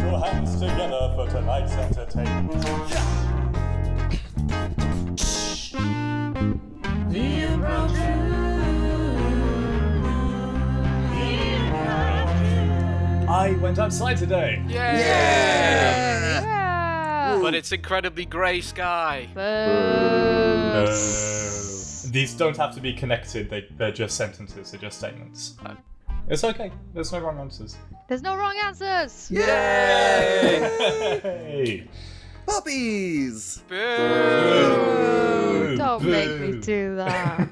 your hands together for tonight's entertainment. The Improv Truth. I went outside today. Yeah. But it's incredibly grey sky. These don't have to be connected, they're just sentences, they're just statements. It's okay, there's no wrong answers. There's no wrong answers! Yay! Puppies! Boo! Don't make me do that.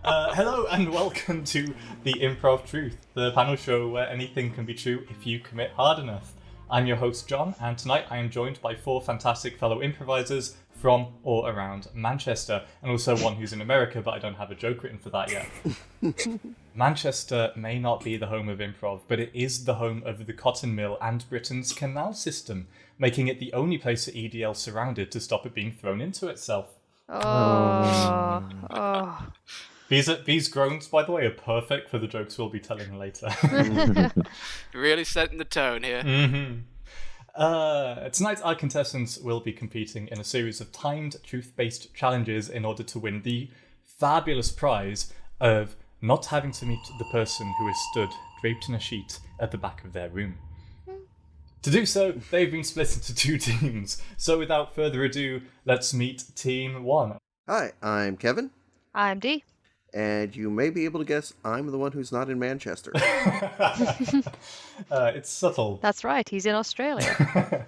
Hello and welcome to the Improv Truth, the panel show where anything can be true if you commit hard enough. I'm your host John, and tonight I am joined by four fantastic fellow improvisers from or around Manchester, and also one who's in America, but I don't have a joke written for that yet. Manchester may not be the home of improv, but it is the home of the cotton mill and Britain's canal system, making it the only place that EDL surrounded to stop it being thrown into itself. These groans, by the way, are perfect for the jokes we'll be telling later. Really setting the tone here. Mm-hmm. Tonight, our contestants will be competing in a series of timed, truth-based challenges in order to win the fabulous prize of not having to meet the person who is stood draped in a sheet at the back of their room. To do so, they've been split into two teams. So without further ado, let's meet Team 1. Hi, I'm Kevin, I'm Dee. and you may be able to guess I'm the one who's not in Manchester. It's subtle. That's right, he's in Australia.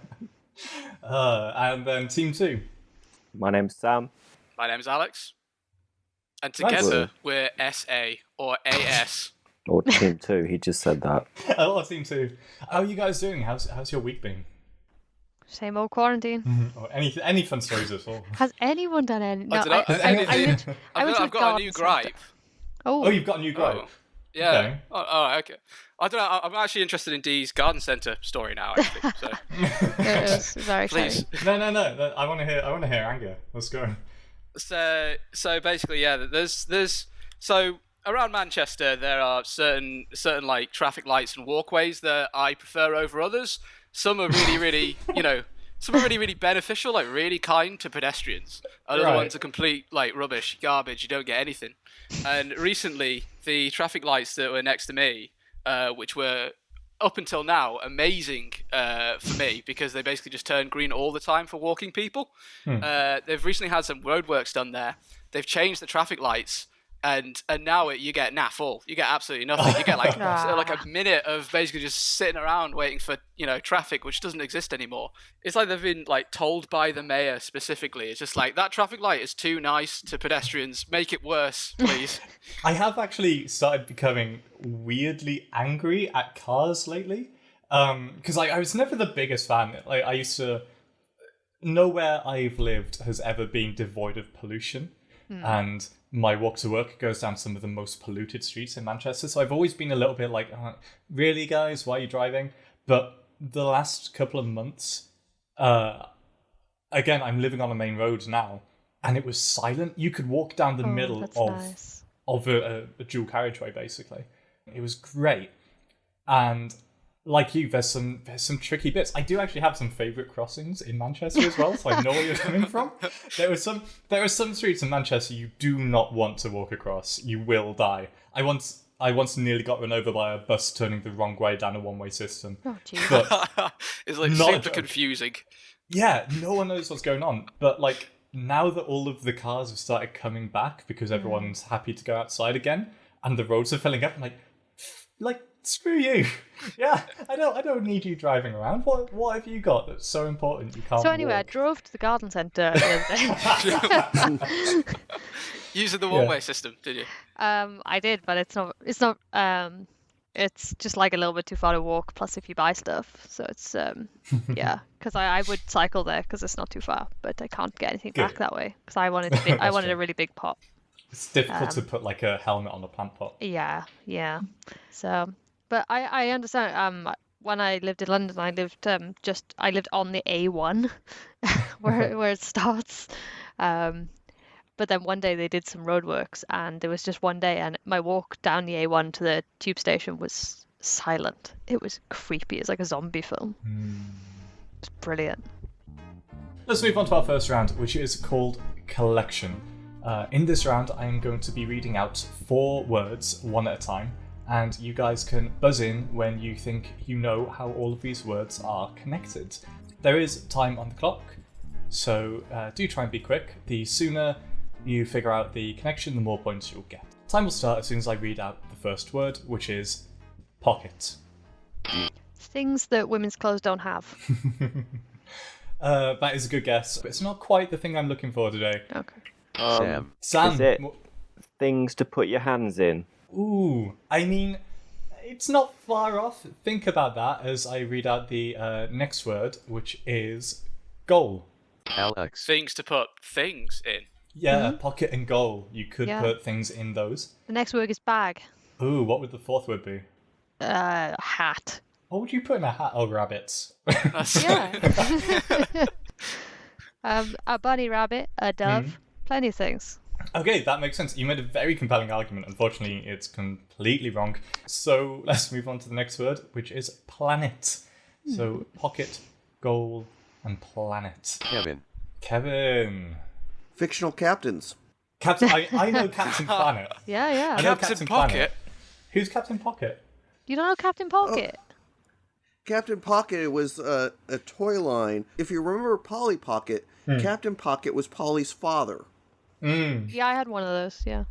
And then Team 2. My name's Sam. My name's Alex. And Nice. together we're SA or AS. Or Team 2, he just said that. Hello, Team 2. How are you guys doing? How's your week been? Same old quarantine. Or any fun stories at all? Has anyone done any? No, I don't know. I've got a new gripe. Oh, you've got a new gripe? Oh, yeah. Okay. Okay. I don't know. I'm actually interested in Dee's garden centre story now, actually. So. It was very Please. exciting. No. I want to hear anger. Let's go. So basically, yeah. There's so around Manchester there are certain like traffic lights and walkways that I prefer over others. Some are really some are really beneficial, like really kind to pedestrians. Other Right. ones are complete like rubbish, garbage. You don't get anything. And recently, the traffic lights that were next to me, which were up until now amazing for me because they basically just turn green all the time for walking people. They've recently had some roadworks done there. They've changed the traffic lights, and now you get naff all. You get absolutely nothing. You get like a minute of basically just sitting around waiting for traffic, which doesn't exist anymore. It's like they've been like told by the mayor specifically. It's just like that traffic light is too nice to pedestrians. Make it worse, please. I have actually started becoming weirdly angry at cars lately. Because I was never the biggest fan. Like I used to. Nowhere I've lived has ever been devoid of pollution, and my walk to work goes down some of the most polluted streets in Manchester. So I've always been a little bit like, really, guys, why are you driving? But the last couple of months, again, I'm living on a main road now, and it was silent. You could walk down the middle of a dual carriageway, basically. It was great. And like you, there's some tricky bits. I do actually have some favourite crossings in Manchester as well, so I know where you're coming from. There are some streets in Manchester you do not want to walk across. You will die. I once nearly got run over by a bus turning the wrong way down a one-way system. Oh, jeez. But It's like Not a super joke. confusing. yeah, no one knows what's going on. But like now that all of the cars have started coming back because everyone's happy to go outside again, and the roads are filling up, I'm like screw you. Yeah, I don't need you driving around. What have you got that's so important you can't So anyway, I walk? drove to the garden centre the other day. Using the one-way system, did you? I did, but it's not. It's just like a little bit too far to walk. Plus, if you buy stuff, so it's yeah. Because I would cycle there because it's not too far, but I can't get anything back that way because I wanted a really big pot. It's difficult to put like a helmet on a plant pot. Yeah. So, but I understand. When I lived in London, I lived on the A1, where it starts. But then one day they did some roadworks, and it was just one day, and my walk down the A1 to the tube station was silent. It was creepy. It's like a zombie film. It's brilliant. Let's move on to our first round, which is called Collection. In this round, I'm going to be reading out 4 words, one at a time, and you guys can buzz in when you think you know how all of these words are connected. There is time on the clock, so do try and be quick. The sooner you figure out the connection, the more points you'll get. Time will start as soon as I read out the first word, which is pocket. Things that women's clothes don't have. That is a good guess, but it's not quite the thing I'm looking for today. Okay. Sam, Is it things to put your hands in? Ooh, I mean, it's not far off. Think about that as I read out the next word, which is goal. Alex. Things to put things in. Yeah, pocket and goal. You could Yeah. put things in those. The next word is bag. Ooh, what would the fourth word be? Hat. What would you put in a hat? Oh, rabbits. Yeah. A bunny rabbit, a dove, plenty of things. Okay, that makes sense. You made a very compelling argument. Unfortunately, it's completely wrong. So let's move on to the next word, which is planet. So pocket, goal, and planet. Kevin. Fictional captains. Captain. I know Captain Planet. Yeah. I know Captain Pocket. Planet. Who's Captain Pocket? You don't know Captain Pocket? Captain Pocket was a toy line. If you remember Polly Pocket, Captain Pocket was Polly's father. Yeah, I had one of those, yeah.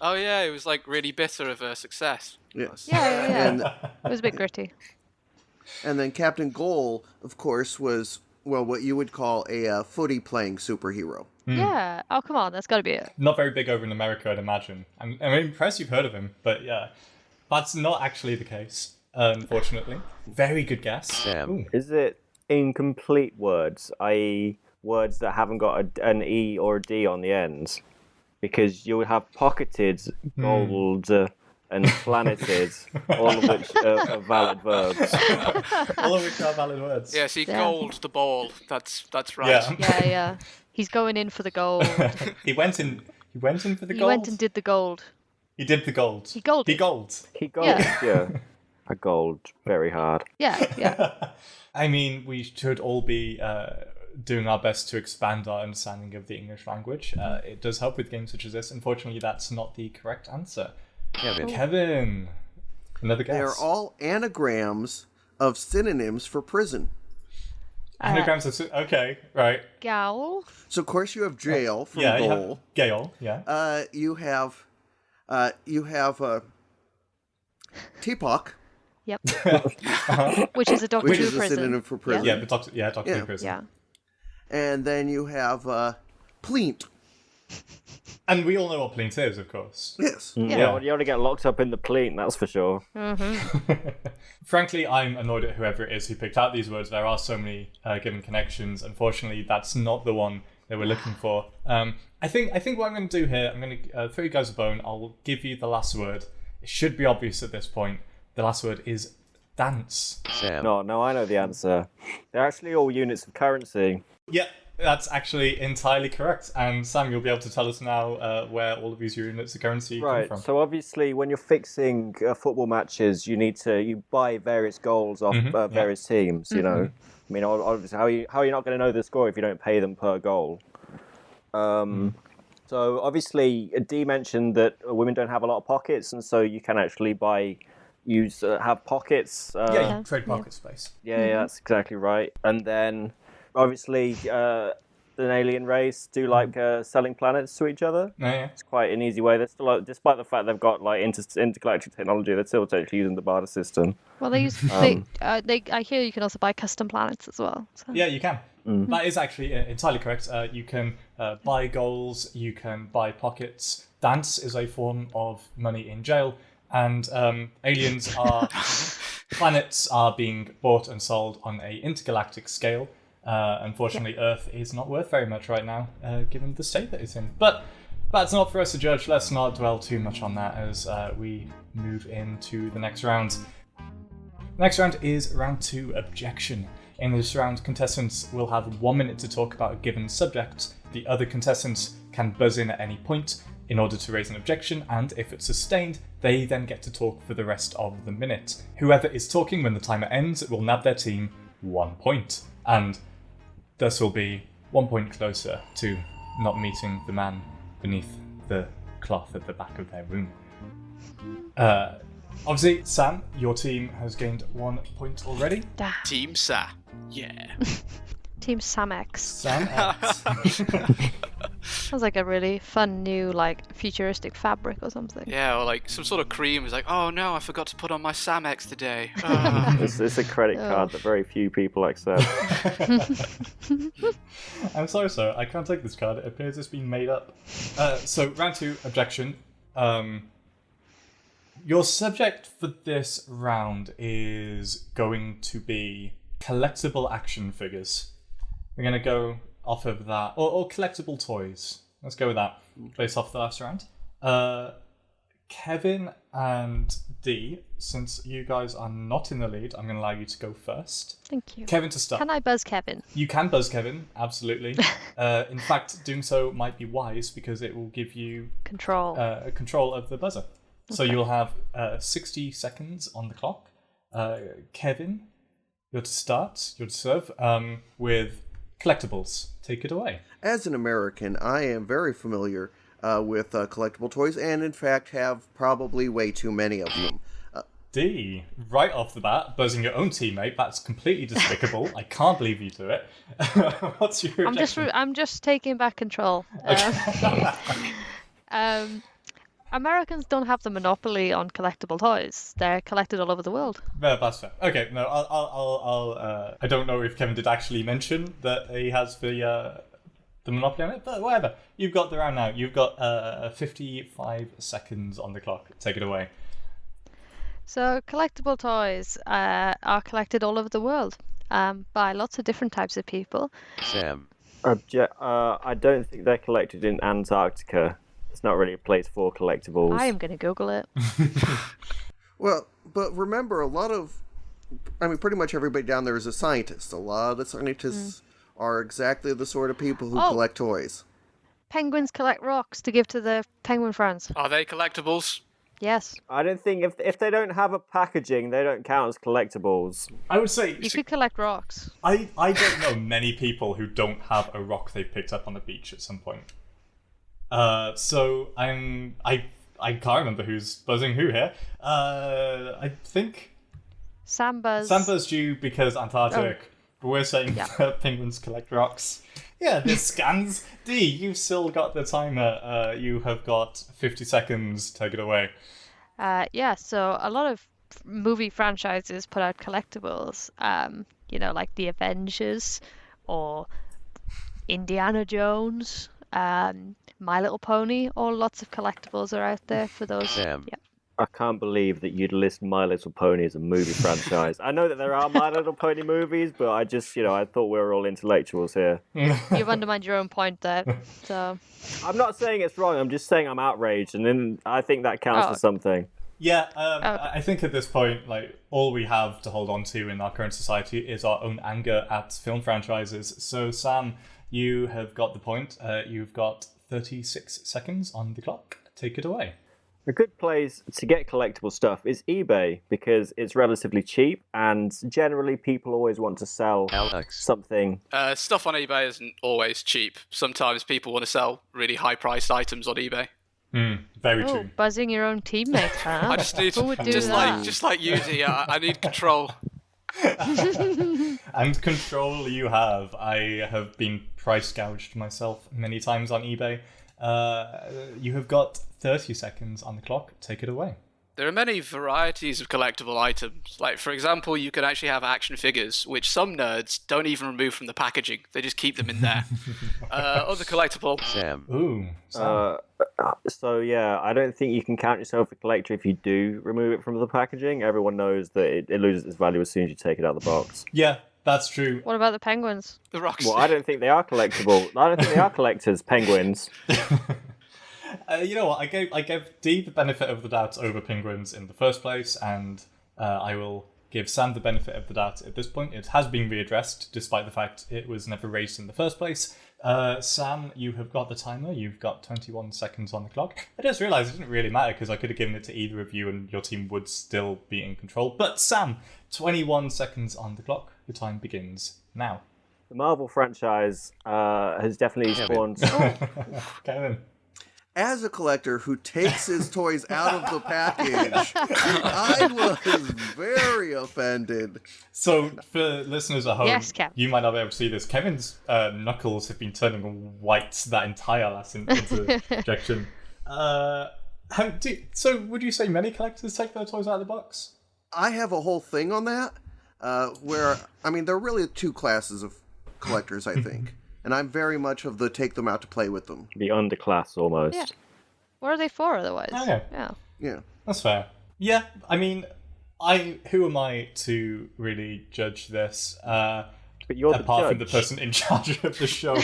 Oh yeah, it was like really bitter of her success. Yes. Yeah. And, It was a bit gritty. and then Captain Goal, of course, was, well, what you would call a footy playing superhero. Yeah. Oh, come on, that's got to be it. Not very big over in America, I'd imagine. I'm impressed you've heard of him, but yeah. That's not actually the case, unfortunately. Very good guess. Ooh. Is it incomplete words, i.e. words that haven't got an E or a D on the ends? Because you would have pocketed, gold, and planeted, all of which are valid verbs. All of which are valid words. Yeah, see, Yeah. gold the ball. That's right. Yeah. Yeah. He's going in for the gold. He went in for the He gold. went and did the gold. He did the gold. He golded. He gold. He gold, yeah. I gold very hard. Yeah. I mean, we should all be doing our best to expand our understanding of the English language. It does help with games such as this. Unfortunately, that's not the correct answer. Kevin. Another guess. They are all anagrams of synonyms for prison. Anagrams of... Okay, right. Gowl. So, of course, you have jail from Yeah, you goal. have Gale, yeah. You have Teapot, Yep. Which is a Doctor which Who is a prison. synonym for prison. Yeah, but Doctor Yeah. Who prison. Yeah. And then you have pleent. And we all know what plaint is, of course. Yes. Yeah. You only get locked up in the pleat, that's for sure. Frankly, I'm annoyed at whoever it is who picked out these words. There are so many given connections. Unfortunately, that's not the one that we're looking for. I think what I'm going to do here, I'm going to throw you guys a bone. I'll give you the last word. It should be obvious at this point. The last word is dance. No, I know the answer. They're actually all units of currency. Yeah, that's actually entirely correct. And Sam, you'll be able to tell us now where all of these units of currency come Right, from. so obviously when you're fixing football matches, you buy various goals off various teams, you know. I mean, obviously, how are you not going to know the score if you don't pay them per goal? So obviously, Dee mentioned that women don't have a lot of pockets, and so you can actually have pockets. Yeah, you trade pocket space. Yeah, that's exactly right. And then, obviously, an alien race do like selling planets to each other. Yeah. It's quite an easy way. They're still, despite the fact they've got like intergalactic technology, they're still totally using the barter system. Well, they use. I hear you can also buy custom planets as well. So. Yeah, you can. That is actually entirely correct. You can buy goals, you can buy pockets. Dance is a form of money in jail, and planets are being bought and sold on a intergalactic scale. Unfortunately, Earth is not worth very much right now, given the state that it's in. But that's not for us to judge. Let's not dwell too much on that as we move into the next round. The next round is round 2, objection. In this round, contestants will have 1 minute to talk about a given subject. The other contestants can buzz in at any point. in order to raise an objection, and if it's sustained, they then get to talk for the rest of the minute. Whoever is talking when the timer ends will nab their team 1 point, and thus will be 1 point closer to not meeting the man beneath the cloth at the back of their room. Obviously, Sam, your team has gained 1 point already. Damn. Team Sa. Yeah. Team Samex. Sam X. Sounds like a really fun new, like, futuristic fabric or something. Yeah, or like some sort of cream is like, oh no, I forgot to put on my Samex today. It's a credit card that very few people accept. I'm sorry, sir. I can't take this card. It appears it's been made up. So, round 2, objection. Your subject for this round is going to be collectible action figures. We're going to go off of that. Or collectible toys. Let's go with that. Based off the last round. Kevin and Dee, since you guys are not in the lead, I'm going to allow you to go first. Thank you. Kevin to start. Can I buzz Kevin? You can buzz Kevin, absolutely. In fact, doing so might be wise because it will give you Control. control of the buzzer. So you'll have 60 seconds on the clock. Kevin, you're to start, you're to serve with collectibles. Take it away. As an American, I am very familiar with collectible toys, and in fact have probably way too many of them. D, right off the bat, buzzing your own teammate. That's completely despicable. I can't believe you do it. What's your objection? I'm just taking back control. Americans don't have the monopoly on collectible toys. They're collected all over the world. No, that's fair. Okay, no, I'll I don't know if Kevin did actually mention that he has the monopoly on it, but whatever. You've got the round now. You've got 55 seconds on the clock. Take it away. So collectible toys are collected all over the world by lots of different types of people. Sam. I don't think they're collected in Antarctica. It's not really a place for collectibles. I am going to Google it. Well, but remember, pretty much everybody down there is a scientist. A lot of the scientists are exactly the sort of people who collect toys. Penguins collect rocks to give to their penguin friends. Are they collectibles? Yes. I don't think if they don't have a packaging, they don't count as collectibles. I would say You could collect rocks. I don't know many people who don't have a rock they've picked up on the beach at some point. So I can't remember who's buzzing who here. I think Sam buzzed. Sam buzzed you because Antarctic. But we're saying that penguins collect rocks. Yeah, this scans. D, you've still got the timer. You have got 50 seconds. Take it away. So a lot of movie franchises put out collectibles. Like The Avengers or Indiana Jones. My Little Pony, all lots of collectibles are out there for those. Sam. Yeah. I can't believe that you'd list My Little Pony as a movie franchise. I know that there are My Little Pony movies, but I just, I thought we were all intellectuals here. You've undermined your own point there. So I'm not saying it's wrong. I'm just saying I'm outraged, and then I think that counts for something. Yeah, I think at this point, like, all we have to hold on to in our current society is our own anger at film franchises. So, Sam, you have got the point. You've got 36 seconds on the clock. Take it away. A good place to get collectible stuff is eBay because it's relatively cheap and generally people always want to sell something. Stuff on eBay isn't always cheap. Sometimes people want to sell really high-priced items on eBay. Very true. Buzzing your own teammates, huh? I just need Who would do just that? like you, D, I need control. And control you have. I have been price gouged myself many times on eBay. You have got 30 seconds on the clock. Take it away. There are many varieties of collectible items. Like, for example, you can actually have action figures, which some nerds don't even remove from the packaging. They just keep them in there. Other collectible... Sam. Ooh. Sam. So, yeah, I don't think you can count yourself a collector if you do remove it from the packaging. Everyone knows that it loses its value as soon as you take it out of the box. Yeah, that's true. What about the penguins? The rocks. Well, I don't think they are collectible. I don't think they are collectors, penguins. You know what? I gave Dee the benefit of the doubt over penguins in the first place, and I will give Sam the benefit of the doubt at this point. It has been readdressed, despite the fact it was never raised in the first place. Sam, you have got the timer. You've got 21 seconds on the clock. I just realised it didn't really matter because I could have given it to either of you and your team would still be in control. But Sam, 21 seconds on the clock. Your time begins now. The Marvel franchise has definitely spawned. Kevin. As a collector who takes his toys out of the package, I was very offended. So, for listeners at home, Yes, Kev. you might not be able to see this. Kevin's knuckles have been turning white that entire last interjection. So, would you say many collectors take their toys out of the box? I have a whole thing on that, where, I mean, there are really two classes of collectors, I think. And I'm very much of the take them out to play with them. The underclass, almost. Yeah. What are they for otherwise? Okay. Yeah. That's fair. Yeah, I mean, who am I to really judge this? But you're apart the from the judge. person in charge of the show.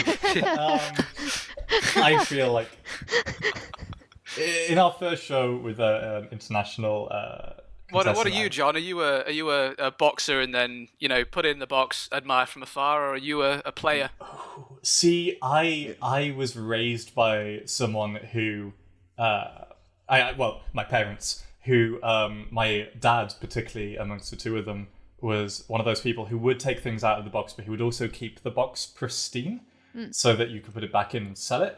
I feel like in our first show with an international What are contestant, you, John? Are you a boxer and then put it in the box, admire from afar, or are you a player? See, I was raised by someone who, my parents, who my dad, particularly amongst the two of them, was one of those people who would take things out of the box, but he would also keep the box pristine so that you could put it back in and sell it.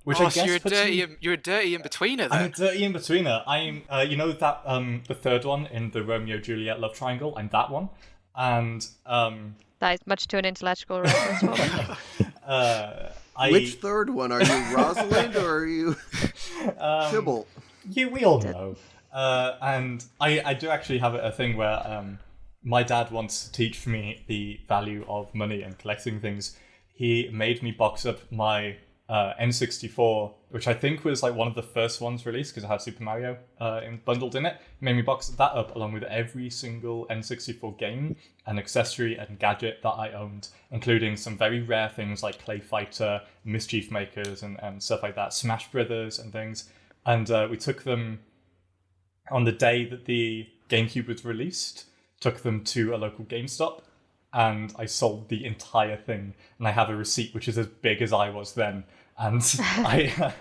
Which I guess so you're a dirty in-betweener then. I'm a dirty in-betweener. I'm, that the third one in the Romeo-Juliet love triangle? I'm that one. And That is much too an intellectual reference for me. Which third one? Are you Rosalind or are you Tybalt? we all know. And I do actually have a thing where my dad wants to teach me the value of money and collecting things. He made me box up my N64, which I think was like one of the first ones released because it had Super Mario bundled in it. He made me box that up along with every single N64 game and accessory and gadget that I owned, including some very rare things like Clay Fighter, Mischief Makers and stuff like that, Smash Brothers and things. And we took them on the day that the GameCube was released, took them to a local GameStop, and I sold the entire thing. And I have a receipt which is as big as I was then. And I,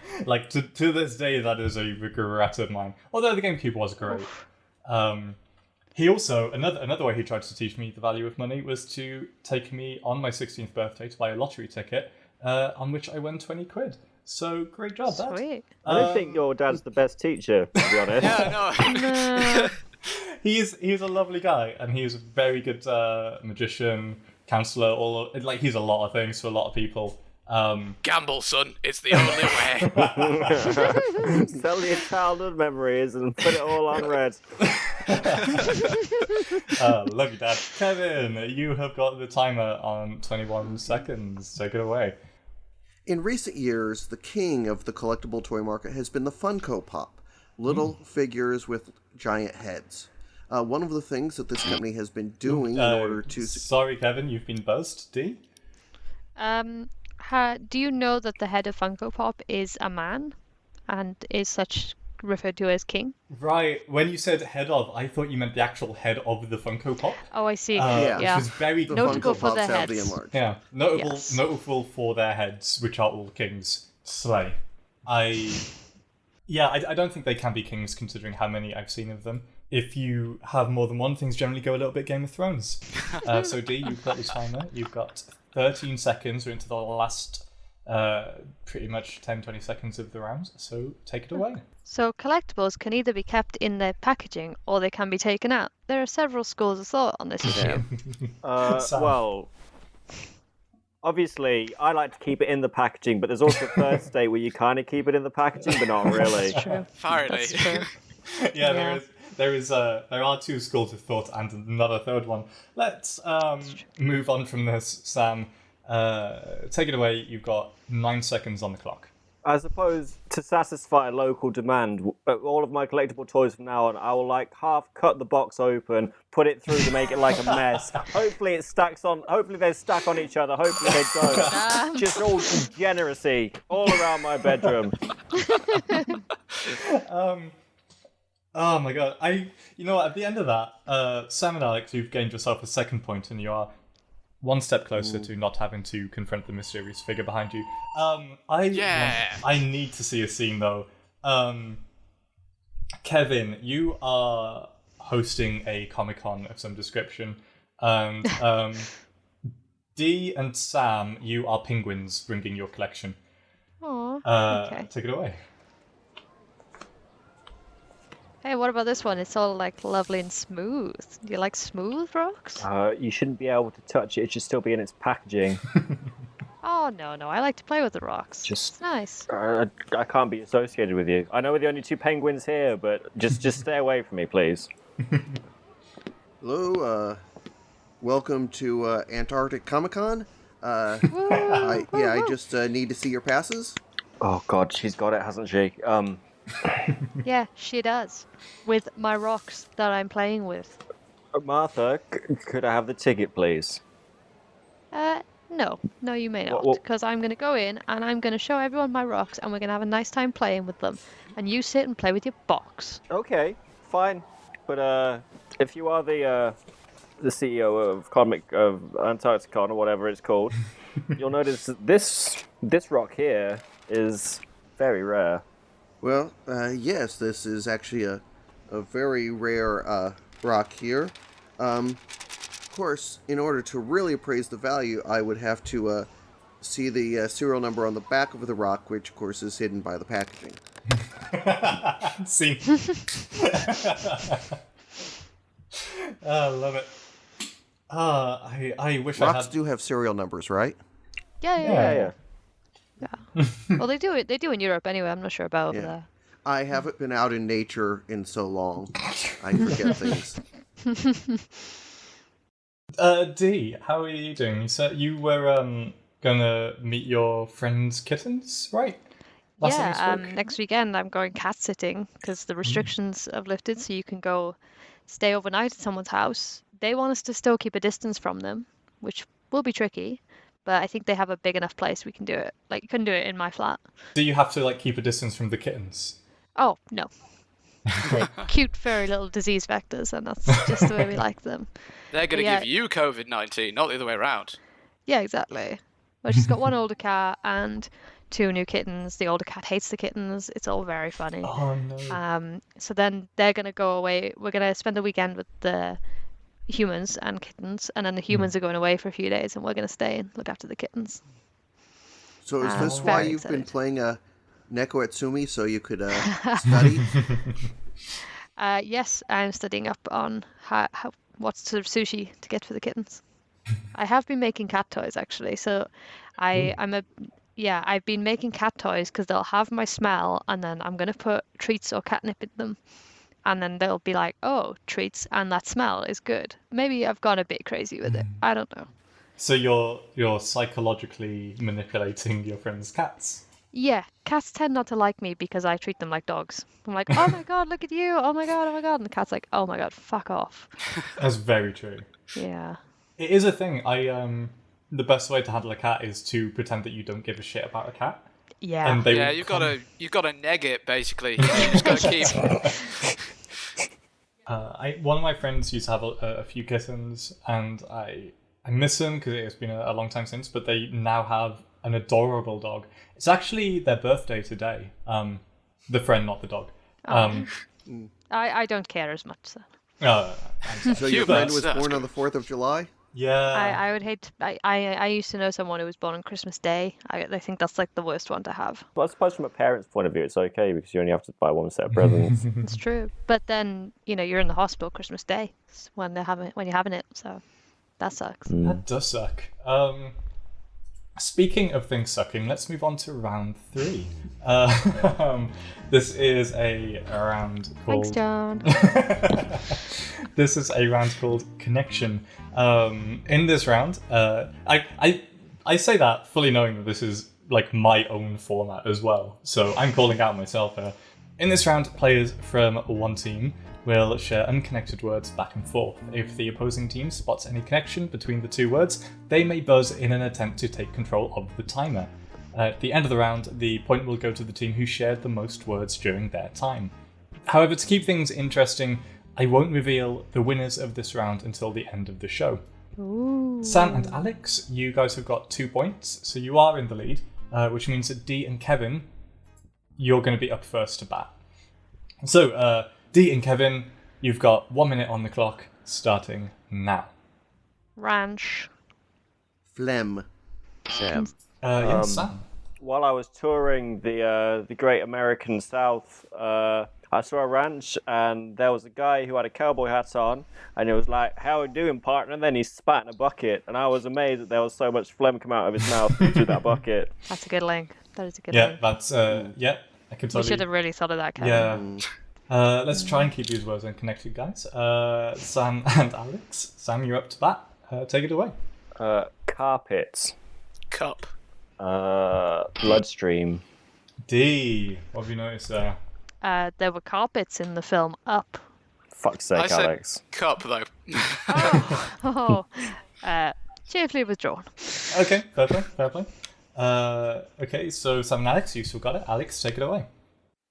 to this day, that is a regret of mine. Although the GameCube was great. He also, another way he tried to teach me the value of money was to take me on my 16th birthday to buy a lottery ticket, on which I won 20 quid. So, great job, Dad. Sweet. I don't think your dad's the best teacher, to be honest. Yeah, no. He's a lovely guy, and he's a very good magician, counselor. He's a lot of things to a lot of people. Gamble, son. It's the only way. Sell your childhood memories and put it all on red. Love you, Dad. Kevin, you have got the timer on 21 seconds. Take it away. In recent years, the king of the collectible toy market has been the Funko Pop, little figures with giant heads. One of the things that this company has been doing in order to... Sorry, Kevin, you've been buzzed. D? Do you know that the head of Funko Pop is a man and is such referred to as king? Right. When you said head of, I thought you meant the actual head of the Funko Pop. Oh, I see. Which is very The Notable Funko for their Pops have the heads. enlarged. Yeah, Yes. notable for their heads, which are all kings. Slay. I don't think they can be kings considering how many I've seen of them. If you have more than one, things generally go a little bit Game of Thrones. So D, you've got the timer. You've got 13 seconds. We're into the last pretty much 10-20 seconds of the round. So take it away. So collectibles can either be kept in their packaging or they can be taken out. There are several schools of thought on this issue. Sam. Well, obviously, I like to keep it in the packaging, but there's also a third state where you kind of keep it in the packaging, but not really. That's true. Faraday. That's true. Yeah, there are two schools of thought and another third one. Let's move on from this, Sam. Take it away. You've got 9 seconds on the clock. I suppose to satisfy local demand, all of my collectible toys from now on, I will half cut the box open, put it through to make it like a mess. Hopefully it stacks on. Hopefully they stack on each other. Hopefully they don't. Just all degeneracy all around my bedroom. Oh my god! You know what? At the end of that, Sam and Alex, you've gained yourself a second point, and you are one step closer to not having to confront the mysterious figure behind you. I need to see a scene though. Kevin, you are hosting a Comic-Con of some description, and Dee and Sam, you are penguins bringing your collection. Aw, okay. Take it away. Hey, what about this one? It's all like lovely and smooth. Do you like smooth rocks? You shouldn't be able to touch it. It should still be in its packaging. Oh, no, I like to play with the rocks. It's nice. I can't be associated with you. I know we're the only two penguins here, but just stay away from me, please. Hello, welcome to Antarctic Comic-Con. I just need to see your passes. Oh God, she's got it, hasn't she? Yeah, she does. With my rocks that I'm playing with. Martha, could I have the ticket, please? No, you may not. What? Because I'm going to go in and I'm going to show everyone my rocks and we're going to have a nice time playing with them. And you sit and play with your box. Okay, fine. But if you are the CEO of Antarcticon or whatever it's called, you'll notice this rock here is very rare. Well, yes, this is actually a very rare rock here. Of course, in order to really appraise the value, I would have to see the serial number on the back of the rock, which, of course, is hidden by the packaging. See. I love it. I wish Rocks I had... do have serial numbers, right? Yeah. Well, they do in Europe anyway. I'm not sure about Yeah. I haven't been out in nature in so long. I forget things. Dee, how are you doing? You said you were gonna meet your friend's kittens, right? Last time we spoke? Next weekend I'm going cat sitting because the restrictions have lifted, so you can go stay overnight at someone's house. They want us to still keep a distance from them, which will be tricky, but I think they have a big enough place we can do it. Like, you couldn't do it in my flat. Do you have to like keep a distance from the kittens? Oh, no. They're cute, furry little disease vectors, and that's just the way we like them. They're going to give you COVID-19, not the other way around. Yeah, exactly. Well, she's got one older cat and 2 new kittens. The older cat hates the kittens. It's all very funny. Oh, no. So then they're going to go away. We're going to spend the weekend with the humans and kittens, and then the humans are going away for a few days, and we're going to stay and look after the kittens. So is this why you've been playing Neko Atsumi, so you could study? Yes, I'm studying up on how what sort of sushi to get for the kittens. I have been making cat toys, actually. So I've been making cat toys because they'll have my smell, and then I'm going to put treats or catnip in them. And then they'll be like, oh, treats and that smell is good. Maybe I've gone a bit crazy with it. I don't know. So you're psychologically manipulating your friend's cats? Yeah, cats tend not to like me because I treat them like dogs. I'm like, oh my god, look at you. Oh my god, oh my god. And the cat's like, oh my god, fuck off. That's very true. Yeah. It is a thing. The best way to handle a cat is to pretend that you don't give a shit about a cat. Yeah. And You've got to neg it, basically. You just got to keep. One of my friends used to have a few kittens, and I miss them because it's been a long time since. But they now have an adorable dog. It's actually their birthday today. The friend, not the dog. I don't care as much. So. So your friend was born on the 4th of July? Yeah. I would hate. I used to know someone who was born on Christmas Day. I think that's like the worst one to have. Well, I suppose from a parent's point of view, it's okay because you only have to buy one set of presents. It's true, but then you're in the hospital Christmas Day when you're having it, so that sucks. That does suck. Speaking of things sucking, let's move on to round 3. This is a round called... Thanks, John. This is a round called Connection. In this round, I say that fully knowing that this is like my own format as well. So I'm calling out myself. In this round, players from one team will share unconnected words back and forth. If the opposing team spots any connection between the 2 words, they may buzz in an attempt to take control of the timer. At the end of the round, the point will go to the team who shared the most words during their time. However, to keep things interesting, I won't reveal the winners of this round until the end of the show. Ooh. Sam and Alex, you guys have got 2 points, so you are in the lead, which means that Dee and Kevin, you're going to be up first to bat. So, Dee and Kevin, you've got 1 minute on the clock, starting now. Ranch. Phlegm. Sam. Yes, Sam. While I was touring the Great American South, I saw a ranch, and there was a guy who had a cowboy hat on, and he was like, "How are you doing, partner?" And then he spat in a bucket, and I was amazed that there was so much phlegm come out of his mouth through that bucket. That's a good link. That is a good Yeah, link. that's, I can We totally... should have really thought of that, Kevin. Yeah. Let's try and keep these words unconnected, guys. Sam and Alex. Sam, you're up to bat. Take it away. Carpets. Cup. Bloodstream. D. What have you noticed there? There were carpets in the film Up. Fuck's sake, I said Alex. cup, though. Oh. Cheerfully withdrawn. Okay, fair play. Okay, so Sam and Alex, you still got it. Alex, take it away.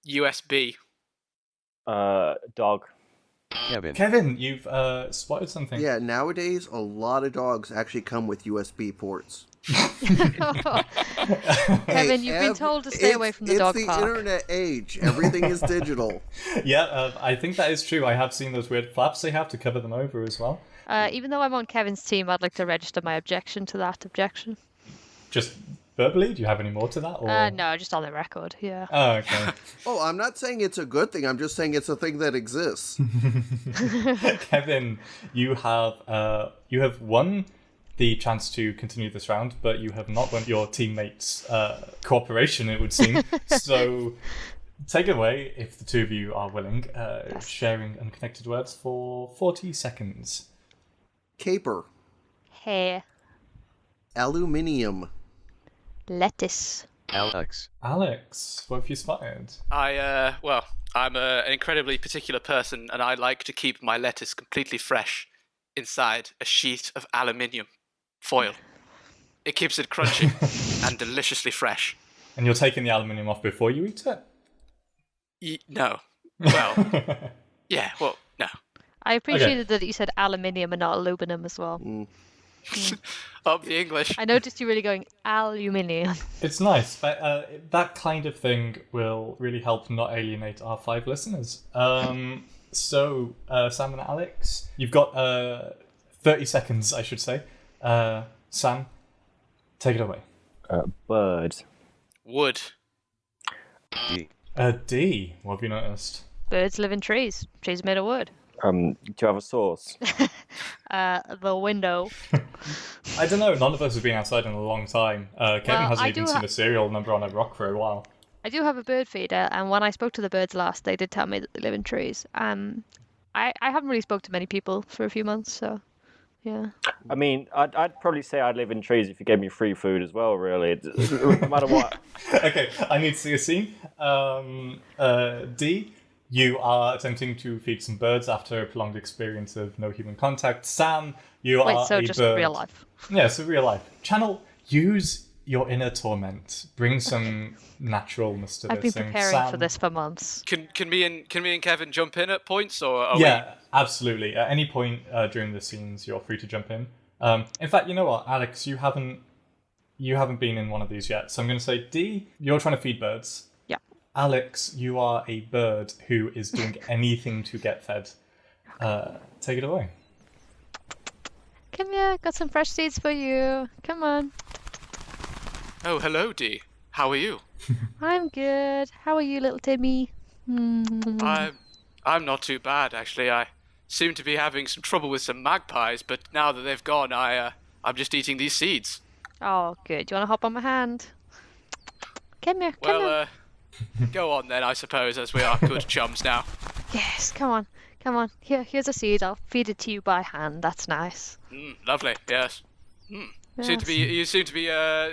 USB. Dog. Kevin, you've spotted something. Yeah, nowadays a lot of dogs actually come with USB ports. Kevin, you've been told to stay away from the dog park. It's park. the internet age. Everything is digital. Yeah, I think that is true. I have seen those weird flaps they have to cover them over as well. Even though I'm on Kevin's team, I'd like to register my objection to that objection. Just verbally? Do you have any more to that? Or... No, just on the record, yeah. Oh, okay. Oh, I'm not saying it's a good thing. I'm just saying it's a thing that exists. Kevin, you have won the chance to continue this round, but you have not won your teammates' cooperation, it would seem. So take it away, if the two of you are willing, sharing unconnected words for 40 seconds. Caper. Hair. Aluminium. Lettuce. Alex. Alex, what have you spotted? I'm an incredibly particular person, and I like to keep my lettuce completely fresh inside a sheet of aluminium foil. It keeps it crunchy and deliciously fresh. And you're taking the aluminium off before you eat it? No. Well, yeah, well, no. I appreciated that you said aluminium and not aluminum as well. Up the English. I noticed you really going aluminium. It's nice, but that kind of thing will really help not alienate our 5 listeners. So, Sam and Alex, you've got 30 seconds, I should say. Sam, take it away. Bird. Wood. D, what have you noticed? Birds live in trees. Trees made of wood. Do you have a source? The window. I don't know, none of us have been outside in a long time. Kevin Well, hasn't I even do seen a serial number on a rock for a while. I do have a bird feeder, and when I spoke to the birds last, they did tell me that they live in trees. I haven't really spoke to many people for a few months, so yeah. I mean, I'd probably say I'd live in trees if you gave me free food as well, really. No matter what. Okay, I need to see a scene. D, you are attempting to feed some birds after a prolonged experience of no human contact. Sam, you are so a just bird. real life. Yeah, so real life. Channel, use your inner torment. Bring some naturalness to I've this. been And preparing Sam, for this for months. Can me and Kevin jump in at points, or are Yeah, absolutely. At any point during the scenes, you're free to jump in. In fact, you know what, Alex, you haven't been in one of these yet. So I'm going to say, D, you're trying to feed birds. Yeah. Alex, you are a bird who is doing anything to get fed. Take it away. Come here, got some fresh seeds for you. Come on. Oh, hello, Dee. How are you? I'm good. How are you, little Timmy? I'm not too bad, actually. I seem to be having some trouble with some magpies, but now that they've gone, I'm just eating these seeds. Oh, good. Do you want to hop on my hand? Come here, come here. Well, go on then, I suppose, as we are good chums now. Yes, come on. Come on. Here's a seed. I'll feed it to you by hand. That's nice. Lovely, yes. Yes. You seem to be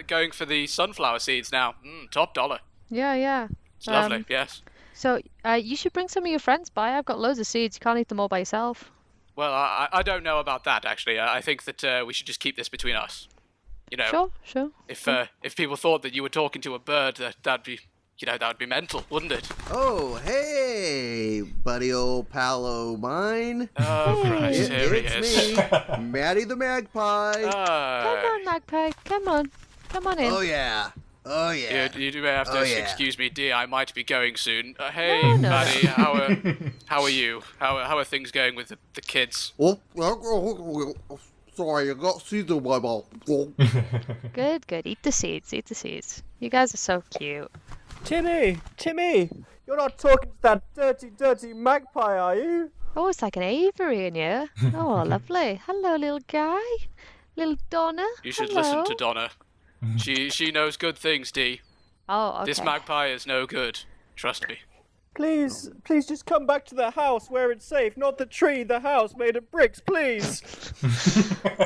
going for the sunflower seeds now. Top dollar. Yeah. It's lovely, yes. So, you should bring some of your friends by. I've got loads of seeds. You can't eat them all by yourself. Well, I don't know about that, actually. I think that we should just keep this between us. You know, Sure. if people thought that you were talking to a bird, that'd be that would be mental, wouldn't it? Oh, hey, buddy old pal o' mine. Oh, Christ, here he is. It's me, Maddie the Magpie. Come on, Magpie. Come on in. Oh, yeah. Oh, yeah. You do have to excuse me, dear. I might be going soon. Hey, No. Maddie, how are you? How are things going with the kids? Oh, sorry, I got seeds in my mouth. Good. Eat the seeds. You guys are so cute. Timmy, you're not talking to that dirty magpie, are you? Oh, it's like an aviary in here. Oh, lovely. Hello, little guy. Little Donna. You should Hello. listen to Donna. She knows good things, Dee. Oh, okay. This magpie is no good. Trust me. Please just come back to the house where it's safe, not the tree, the house made of bricks, please.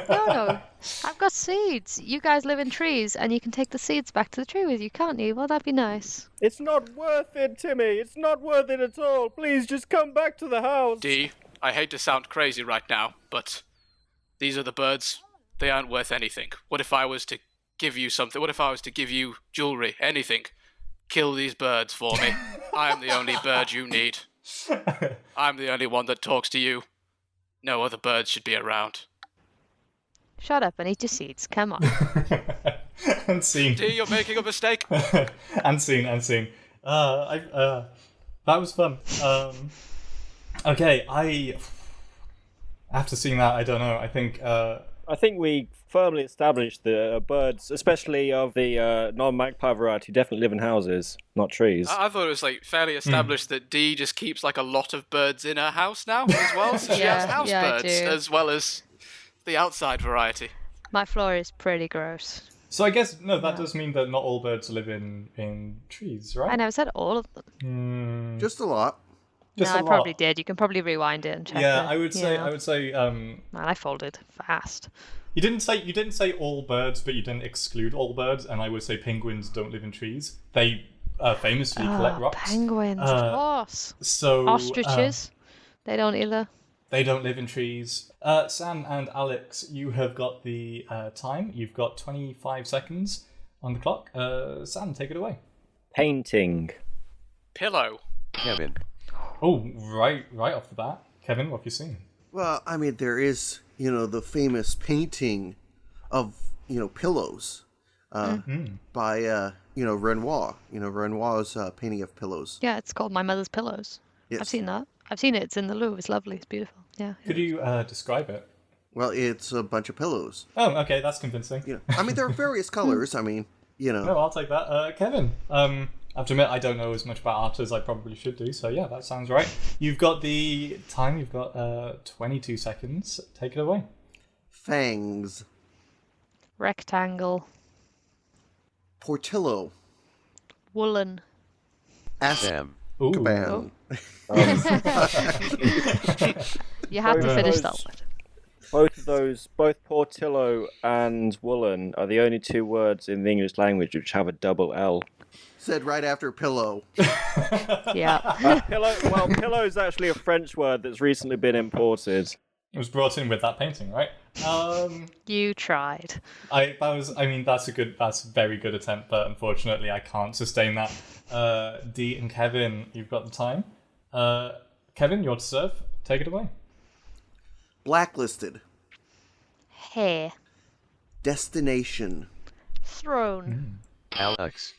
No. I've got seeds. You guys live in trees, and you can take the seeds back to the tree with you, can't you? Well, that'd be nice. It's not worth it, Timmy. It's not worth it at all. Please just come back to the house. Dee, I hate to sound crazy right now, but these are the birds. They aren't worth anything. What if I was to give you something? What if I was to give you jewelry? Anything? Kill these birds for me. I am the only bird you need. I'm the only one that talks to you. No other birds should be around. Shut up and eat your seeds. Come on. And scene. Dee, you're making a mistake. and scene. That was fun. Okay, after seeing that, I don't know. I think we firmly established the birds, especially of the non-magpie variety, definitely live in houses, not trees. I thought it was fairly established that Dee just keeps a lot of birds in her house now as well. So she has house birds as well as the outside variety. My floor is pretty gross. So I guess that does mean that not all birds live in trees, right? I never said all of them. Just a lot. I probably did. You can probably rewind it and check. Yeah, it. I would say. Man, I folded fast. You didn't say all birds, but you didn't exclude all birds, and I would say penguins don't live in trees. They famously collect rocks. Penguins, of course. So ostriches, they don't either. They don't live in trees. Sam and Alex, you have got the time. You've got 25 seconds on the clock. Sam, take it away. Painting. Pillow. Kevin. Oh, right off the bat. Kevin, what have you seen? Well, I mean, there is, the famous painting of, pillows by, Renoir. Renoir's painting of pillows. Yeah, it's called My Mother's Pillows. Yes. I've seen that. I've seen it. It's in the Louvre. It's lovely. It's beautiful. Yeah. Could you describe it? Well, it's a bunch of pillows. Oh, okay, that's convincing. I mean, there are various colors. I mean, No, I'll take that. Kevin, I have to admit, I don't know as much about art as I probably should do, so yeah, that sounds right. You've got the time, you've got 22 seconds. Take it away. Fangs. Rectangle. Portillo. Woolen. Sam. Ooh. Caban. You have to finish that one. Both Portillo and Woolen are the only two words in the English language which have a double L. Said right after pillow. Yeah. Pillow is actually a French word that's recently been imported. It was brought in with that painting, right? You tried. That's a very good attempt, but unfortunately I can't sustain that. Dee and Kevin, you've got the time. Kevin, you're to serve. Take it away. Blacklisted. Hair. Destination. Throne. Alex.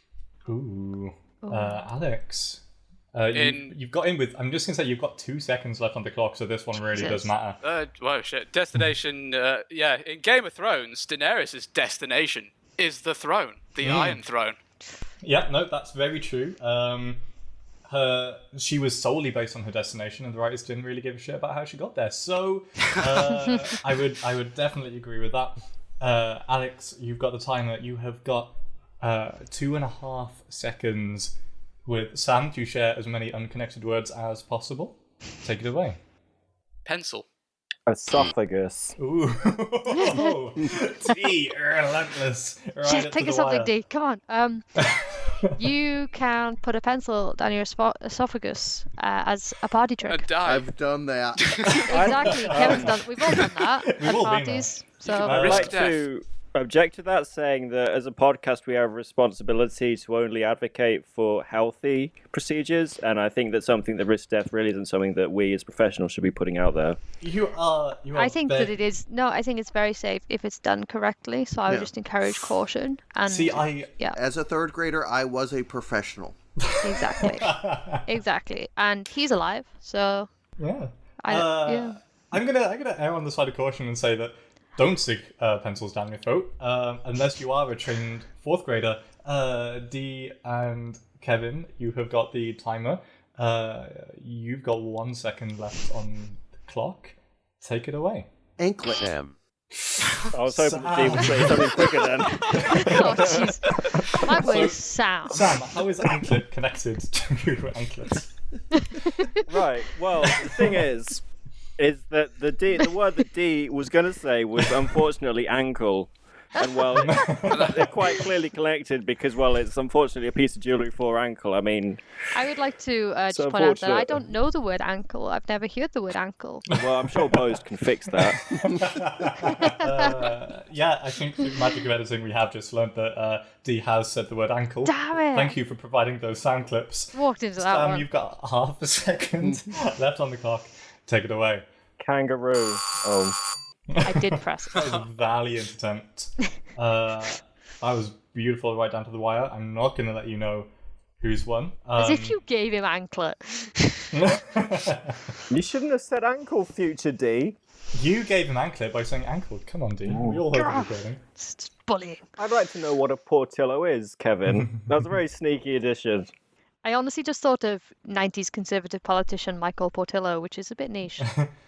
Ooh. Alex. You've got in with. I'm just gonna say you've got 2 seconds left on the clock, so this one really does matter. Whoa, shit. Destination. In Game of Thrones, Daenerys' destination is the throne, the Iron Throne. Yeah, no, that's very true. She was solely based on her destination, and the writers didn't really give a shit about how she got there. So, I would definitely agree with that. Alex, you've got the timer. You have got 2.5 seconds with Sam to share as many unconnected words as possible. Take it away. Pencil. Esophagus. Ooh. T, relentless. Right Just up think to of the something, wire. D. Come on. You can put a pencil down your esophagus as a party trick. And die. I've done that. Exactly. Kevin's done. We've all done that We've at all been parties. there. So I'd Risk like death. to object to that, saying that as a podcast we have a responsibility to only advocate for healthy procedures, and I think that something that risks death really isn't something that we as professionals should be putting out there. You are. I think that it is. No, I think it's very safe if it's done correctly. So I would just encourage caution. And See, As a third grader, I was a professional. Exactly. And he's alive, so Yeah. yeah. I'm gonna err on the side of caution and say that don't stick pencils down your throat unless you are a trained fourth grader. Dee and Kevin, you have got the timer. You've got 1 second left on the clock. Take it away. Anklet. Sam. I was hoping that Dee would say something quicker then. Oh, jeez. My word is sound. Sam, how is anklet connected to anklets? Right. Well, the thing is that the word that Dee was going to say was unfortunately ankle. And well, they're quite clearly connected because, well, it's unfortunately a piece of jewellery for ankle. I mean, I would like to just So point out that I unfortunate. don't know the word ankle. I've never heard the word ankle. well, I'm sure Post can fix that. Yeah, I think through magic of editing we have just learned that Dee has said the word ankle. Damn it! Thank you for providing those sound clips. Walked into that Sam, one. you've got half a second left on the clock. Take it away. Kangaroo. Oh. I did press it. That was a valiant attempt. I was beautiful right down to the wire. I'm not going to let you know who's won. As if you gave him anklet. You shouldn't have said ankle, future Dee. You gave him anklet by saying ankle. Come on, Dean. We all heard the recording. It's bullying. I'd like to know what a portillo is, Kevin. That was a very sneaky addition. I honestly just thought of 90s conservative politician Michael Portillo, which is a bit niche.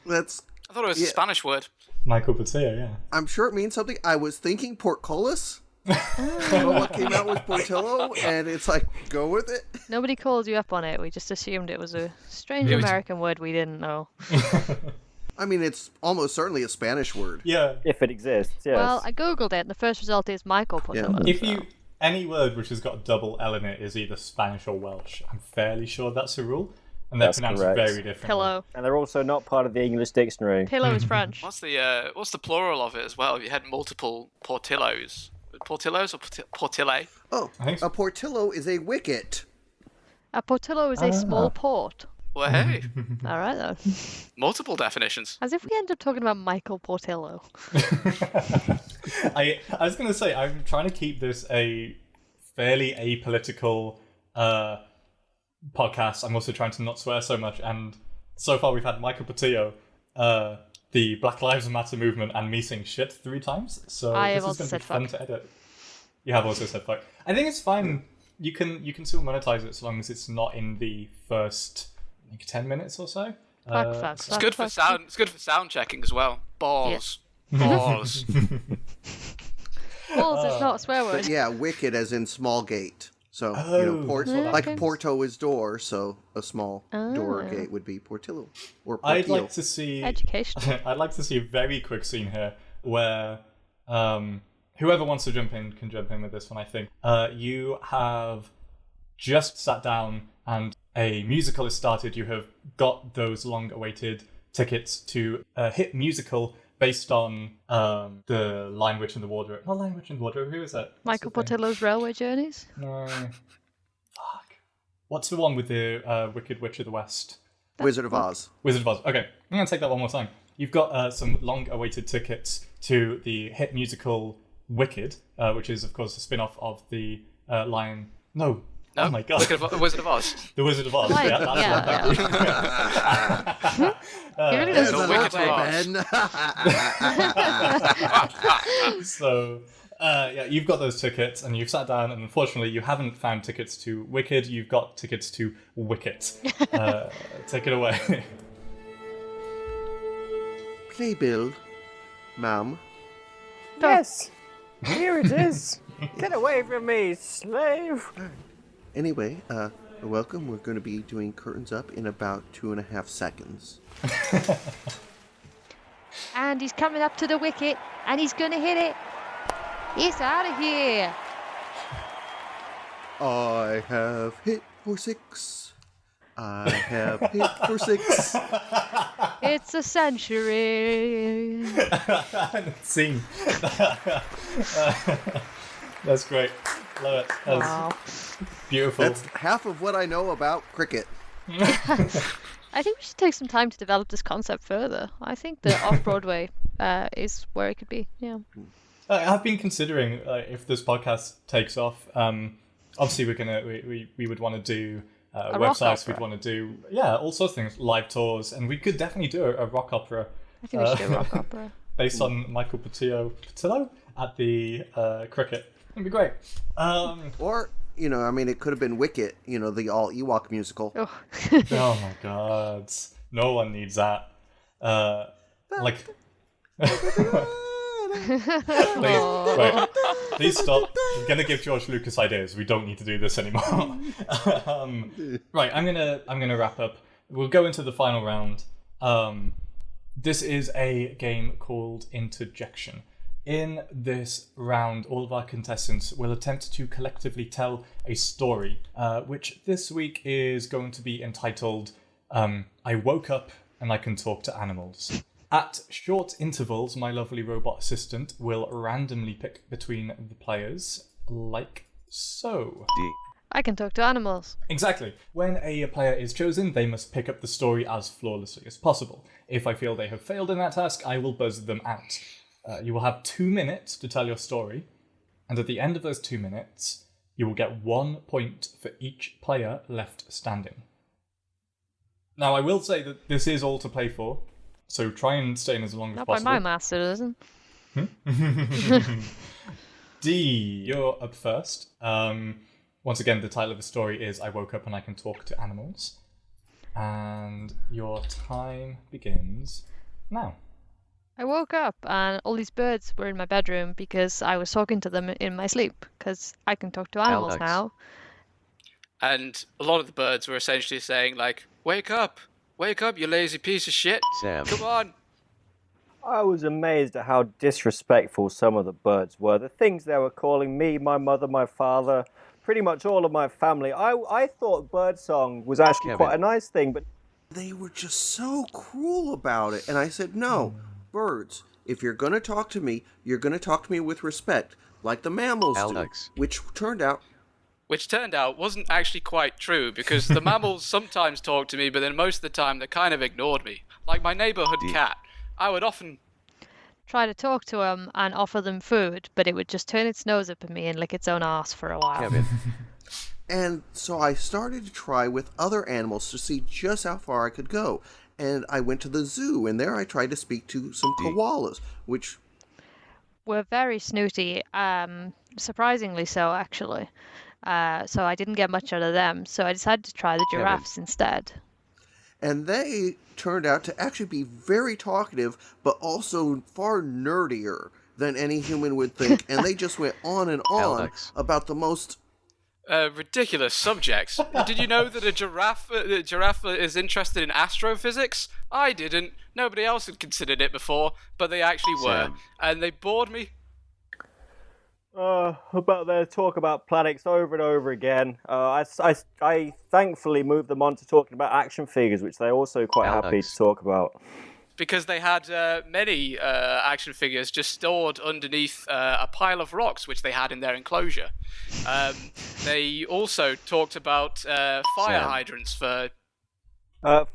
That's. I thought it was a Spanish word. Michael Patillo, yeah. I'm sure it means something. I was thinking portcullis. But what came out was Portillo, and it's like, go with it. Nobody called you up on it. We just assumed it was a strange It was- American word we didn't know. I mean, it's almost certainly a Spanish word. Yeah. If it exists, yes. Well, I googled it, and the first result is Michael Portillo. If so- you any word which has got a double L in it is either Spanish or Welsh. I'm fairly sure that's a rule, and they're That's pronounced correct. very differently. Pillow. And they're also not part of the English dictionary. Pillow is French. What's the plural of it as well? If you had multiple portillos. Portillos or portille? Oh, I think so. a portillo is a wicket. A portillo is a small port. Well, hey, All right, then. multiple definitions. As if we end up talking about Michael Portillo. I was going to say, I'm trying to keep this a fairly apolitical podcast. I'm also trying to not swear so much, and so far we've had Michael Patillo, the Black Lives Matter movement, and me saying shit 3 times. So I this have is also going to be said fun fuck. to edit. You have also said fuck. I think it's fine. You can still monetize it as long as it's not in the first 10 minutes or so. Fuck. It's good for sound. It's good for sound checking as well. Balls. Balls. Balls is not a swear word. But yeah, wicket as in small gate. So, Oh, like okay. Porto is door, so a small door Oh. gate would be portillo. Or I'd portillo. like to see Education. I'd like to see a very quick scene here where whoever wants to jump in can jump in with this one. I think you have just sat down and a musical has started. You have got those long-awaited tickets to a hit musical based on the Lion Witch and the Wardrobe. Not Lion Witch and the Wardrobe. Who is that? What's Michael the thing? Portillo's Railway Journeys. No. Fuck. What's the one with the Wicked Witch of the West? Wizard of Oz. Wizard of Oz. Okay, I'm going to take that one more time. You've got some long-awaited tickets to the hit musical Wicked, which is, of course, a spin-off of the Lion... No. Oh my god. Wizard of Oz. The Wizard of Oz. Lion- Yeah, that's yeah, what that He really There's doesn't the an Wicked look Oz. Ben. So, yeah, you've got those tickets, and you've sat down, and unfortunately, you haven't found tickets to Wicked. You've got tickets to Wicket. Take it away. Playbill, ma'am. Yes! Here it is! Get away from me, slave! Anyway, welcome. We're going to be doing curtains up in about 2.5 seconds. And he's coming up to the wicket, and he's gonna hit it. He's out of here. I have hit for 6. I have hit for 6. It's a century. Scene. That's great. Love it. That's Wow. beautiful. That's half of what I know about cricket. I think we should take some time to develop this concept further. I think the off-Broadway is where it could be. Yeah. I've been considering if this podcast takes off. Obviously, we would want to do A rock websites. We'd opera. want to do all sorts of things, live tours, and we could definitely do a rock opera. I think we should do a rock opera. Based on Michael Patillo at the cricket. It'd be great. Or, it could have been Wicket, the all Ewok musical. Oh. Oh my god. No one needs that. Please stop. I'm gonna give George Lucas ideas. We don't need to do this anymore. Right, I'm gonna wrap up. We'll go into the final round. This is a game called Interjection. In this round, all of our contestants will attempt to collectively tell a story, which this week is going to be entitled I Woke Up and I Can Talk to Animals. At short intervals, my lovely robot assistant will randomly pick between the players, like so. D. I can talk to animals. Exactly. When a player is chosen, they must pick up the story as flawlessly as possible. If I feel they have failed in that task, I will buzz them out. You will have 2 minutes to tell your story, and at the end of those 2 minutes, you will get 1 point for each player left standing. Now, I will say that this is all to play for, so try and stay in as long as Not by possible. my master, it isn't. D, you're up first. Once again, the title of the story is I Woke Up and I Can Talk to Animals. And your time begins now. I woke up and all these birds were in my bedroom because I was talking to them in my sleep, because I can talk to animals Alex. now. And a lot of the birds were essentially saying, like, wake up, you lazy piece of shit. Sam. Come on. I was amazed at how disrespectful some of the birds were. The things they were calling me, my mother, my father, pretty much all of my family. I thought birdsong was actually Kevin. quite a nice thing, but They were just so cruel about it. And I said, no, birds, if you're going to talk to me, you're going to talk to me with respect, like the mammals Alex. do. Which turned out Wasn't actually quite true, because the mammals sometimes talk to me, but then most of the time they kind of ignored me. Like my neighborhood cat. I would often... Try to talk to them and offer them food, but it would just turn its nose up at me and lick its own arse for a while. Kevin. And so I started to try with other animals to see just how far I could go. And I went to the zoo, and there I tried to speak to some koalas, which... Were very snooty, surprisingly so, actually. So I didn't get much out of them, so I decided to try the Kevin. giraffes instead. And they turned out to actually be very talkative, but also far nerdier than any human would think. And they just went on and on Alex. about the most... ridiculous subjects. Did you know that a giraffe is interested in astrophysics? I didn't. Nobody else had considered it before, but they actually were. Sam. And they bored me. about their talk about planets over and over again. I thankfully moved them on to talking about action figures, which they're also quite happy Alex. to talk about. Because they had many action figures just stored underneath a pile of rocks, which they had in their enclosure. They also talked about fire Sam. hydrants for...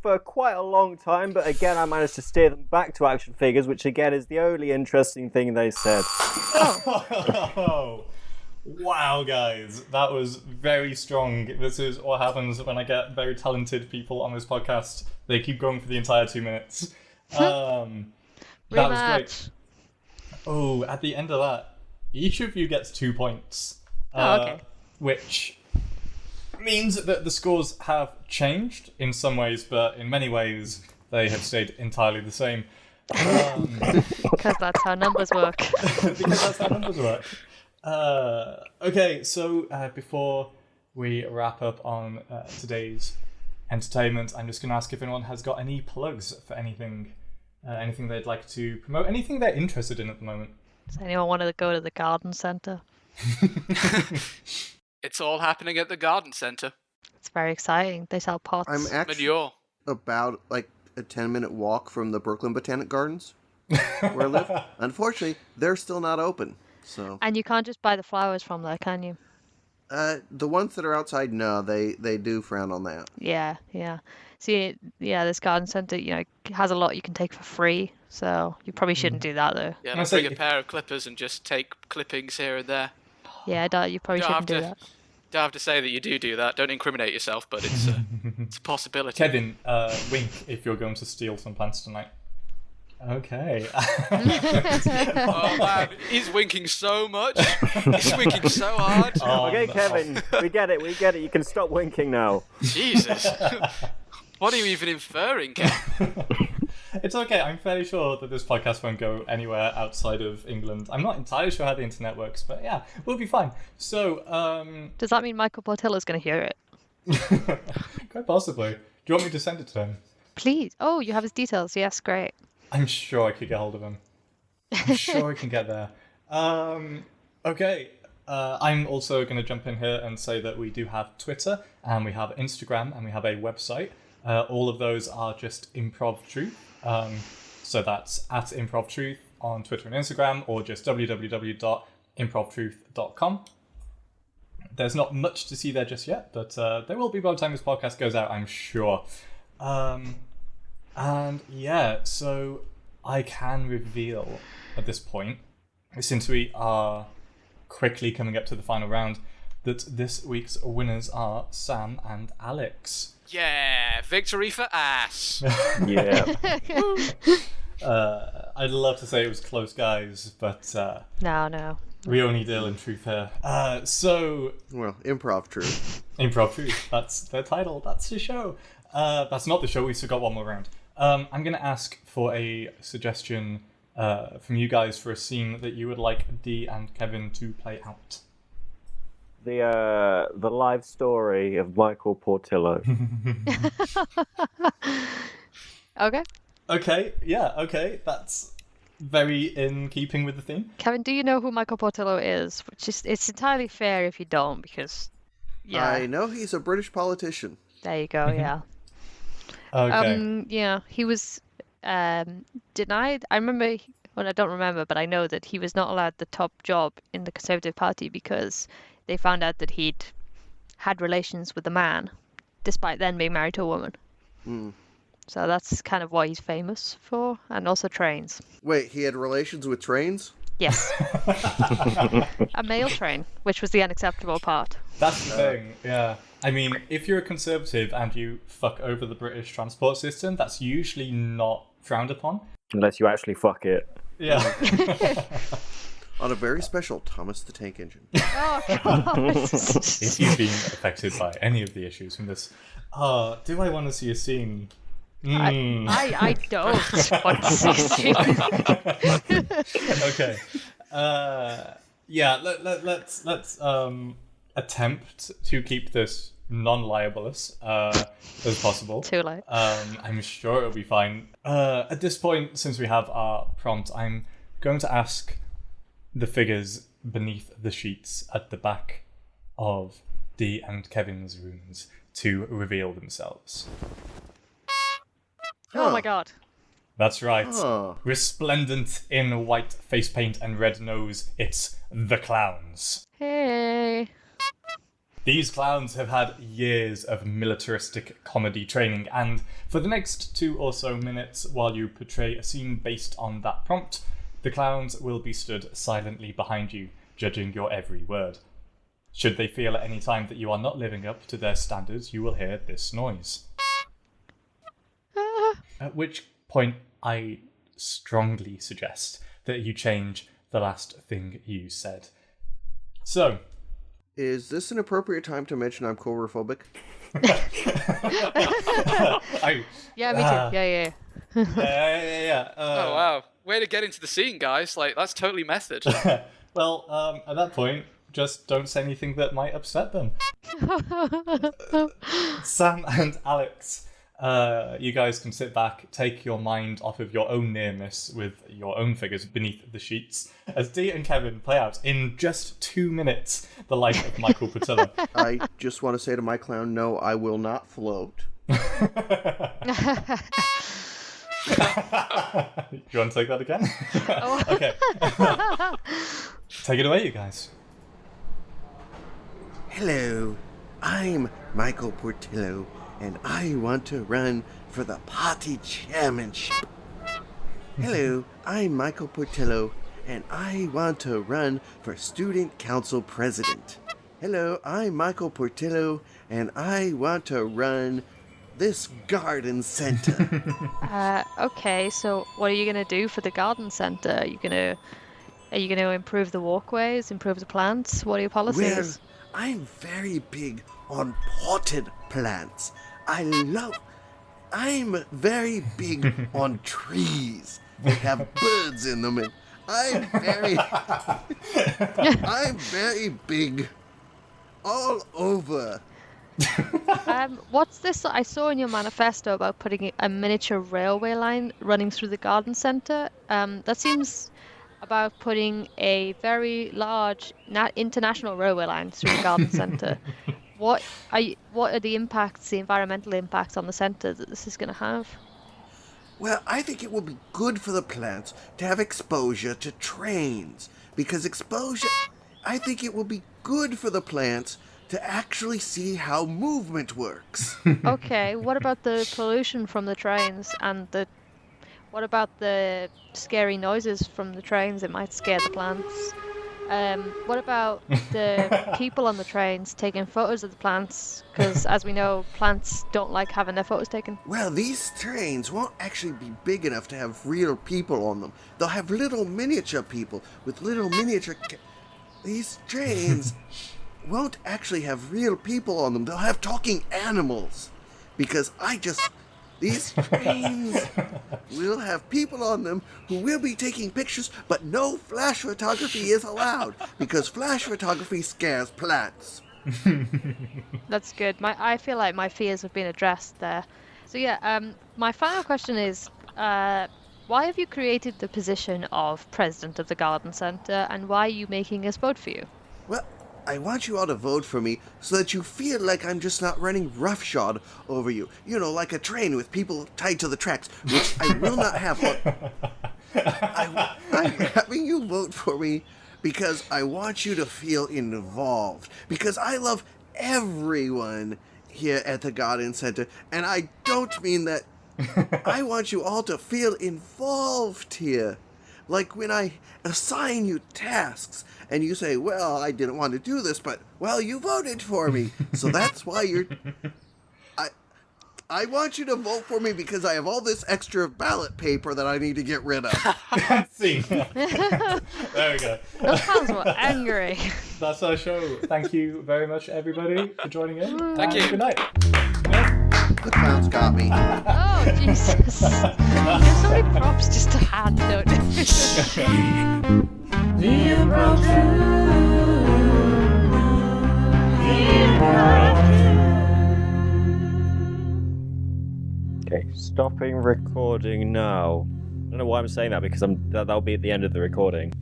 For quite a long time, but again, I managed to steer them back to action figures, which again is the only interesting thing they said. Oh, wow, guys, that was very strong. This is what happens when I get very talented people on this podcast. They keep going for the entire 2 minutes. That was great. Rematch. Oh, at the end of that, each of you gets 2 points. Oh, okay. Which means that the scores have changed in some ways, but in many ways they have stayed entirely the same. Because that's how numbers work. Because that's how numbers work. Okay, so before we wrap up on today's entertainment, I'm just going to ask if anyone has got any plugs for anything they'd like to promote, anything they're interested in at the moment. Does anyone want to go to the garden centre? It's all happening at the garden centre. It's very exciting. They sell pots. I'm actually Manure. about like a 10-minute walk from the Brooklyn Botanic Gardens where I live. Unfortunately, they're still not open. So And you can't just buy the flowers from there, can you? the ones that are outside, no, they do frown on that. Yeah, yeah. See, yeah, this garden centre, has a lot you can take for free. So you probably shouldn't do that, though. Yeah, I like say bring a if- pair of clippers and just take clippings here and there. Yeah, you probably Don't have shouldn't do to. that. Don't have to say that you do that. Don't incriminate yourself, but it's a possibility. Kevin, wink if you're going to steal some plants tonight. Okay. Oh man, he's winking so much. He's winking so hard. Okay, Kevin, we get it. You can stop winking now. Jesus. What are you even inferring, Ken? It's okay. I'm fairly sure that this podcast won't go anywhere outside of England. I'm not entirely sure how the internet works, but yeah, we'll be fine. So, Does that mean Michael Portillo's going to hear it? quite possibly. Do you want me to send it to him? Please. Oh, you have his details. Yes, great. I'm sure I could get hold of him. I'm sure I can get there. Okay. I'm also going to jump in here and say that we do have Twitter, and we have Instagram, and we have a website. All of those are just Improv Truth. So that's at Improv Truth on Twitter and Instagram, or just www.improvtruth.com. There's not much to see there just yet, but there will be by the time this podcast goes out, I'm sure. And yeah, so I can reveal at this point, since we are quickly coming up to the final round, that this week's winners are Sam and Alex. Yeah, victory for ass. Yeah. I'd love to say it was close, guys, but No. we only deal in truth here. So Well, Improv Truth. Improv Truth, that's the title, that's the show. That's not the show, we still got one more round. I'm going to ask for a suggestion from you guys for a scene that you would like Dee and Kevin to play out. The live story of Michael Portillo. Okay. Okay, that's very in keeping with the theme. Kevin, do you know who Michael Portillo is? It's entirely fair if you don't, because I know he's a British politician. there you go. Yeah. Okay. Yeah, he was denied. I remember, well, I don't remember, but I know that he was not allowed the top job in the Conservative Party because they found out that he'd had relations with a man, despite then being married to a woman. Mm. So that's kind of what he's famous for, and also trains. Wait, he had relations with trains? Yes. A male train, which was the unacceptable part. That's the thing, yeah. I mean, if you're a Conservative and you fuck over the British transport system, that's usually not frowned upon. Unless you actually fuck it. Yeah. On a very special Thomas the Tank Engine. Oh, God. If you've been affected by any of the issues from this, do I want to see a scene? I don't want to see you. Okay. Yeah. Let's attempt to keep this non-libelous as possible. Too late. I'm sure it'll be fine. At this point, since we have our prompt, I'm going to ask the figures beneath the sheets at the back of Dee and Kevin's rooms to reveal themselves. Oh my God. That's right. Huh. Resplendent in white face paint and red nose, it's the clowns. Hey. These clowns have had years of militaristic comedy training, and for the next 2 or so minutes, while you portray a scene based on that prompt, the clowns will be stood silently behind you, judging your every word. Should they feel at any time that you are not living up to their standards, you will hear this noise. At which point, I strongly suggest that you change the last thing you said. So, Is this an appropriate time to mention I'm chorophobic? Yeah, me too. Yeah. Yeah. Oh wow, way to get into the scene, guys. Like that's totally method. Well, at that point, just don't say anything that might upset them. Sam and Alex, you guys can sit back, take your mind off of your own near-miss with your own figures beneath the sheets, as Dee and Kevin play out in just 2 minutes the life of Michael Portillo. I just want to say to my clown, no, I will not float. You want to take that again? Okay. Take it away, you guys. Hello, I'm Michael Portillo, and I want to run for the party chairmanship. Hello, I'm Michael Portillo, and I want to run for student council president. Hello, I'm Michael Portillo, and I want to run this garden center. Okay, so what are you gonna do for the garden center? Are you gonna improve the walkways, improve the plants? What are your Well, policies? I'm very big on potted plants. I'm very big on trees that have birds in them, and I'm very big all over. What's this I saw in your manifesto about putting a miniature railway line running through the garden center? That seems about putting a very large international railway line through the garden center. What are the impacts, the environmental impacts on the center that this is going to have? Well, I think it will be good for the plants to have exposure to trains, because I think it will be good for the plants to actually see how movement works. Okay, what about the pollution from the trains and what about the scary noises from the trains? It might scare the plants. What about the people on the trains taking photos of the plants? Because as we know, plants don't like having their photos taken. Well, these trains won't actually be big enough to have real people on them. They'll have little miniature people with little miniature... These trains won't actually have real people on them. They'll have talking animals. Because these trains will have people on them who will be taking pictures, but no flash photography is allowed, because flash photography scares plants. That's good. I feel like my fears have been addressed there. So yeah, my final question is, why have you created the position of president of the garden center, and why are you making us vote for you? Well, I want you all to vote for me so that you feel like I'm just not running roughshod over you. You know, like a train with people tied to the tracks, which I will not have I'm having you vote for me because I want you to feel involved. Because I love everyone here at the Garden Center, and I don't mean that. I want you all to feel involved here. Like when I assign you tasks and you say, well, I didn't want to do this, but, well, you voted for me. So that's why I want you to vote for me because I have all this extra ballot paper that I need to get rid of. See. There we go. Those hands were angry. That's our show. Thank you very much, everybody, for joining in. Thank you. Good night. The clowns got me. Oh, Jesus. There's so many props just to hand, don't The Improv Okay, stopping recording now. I don't know why I'm saying that because that'll be at the end of the recording.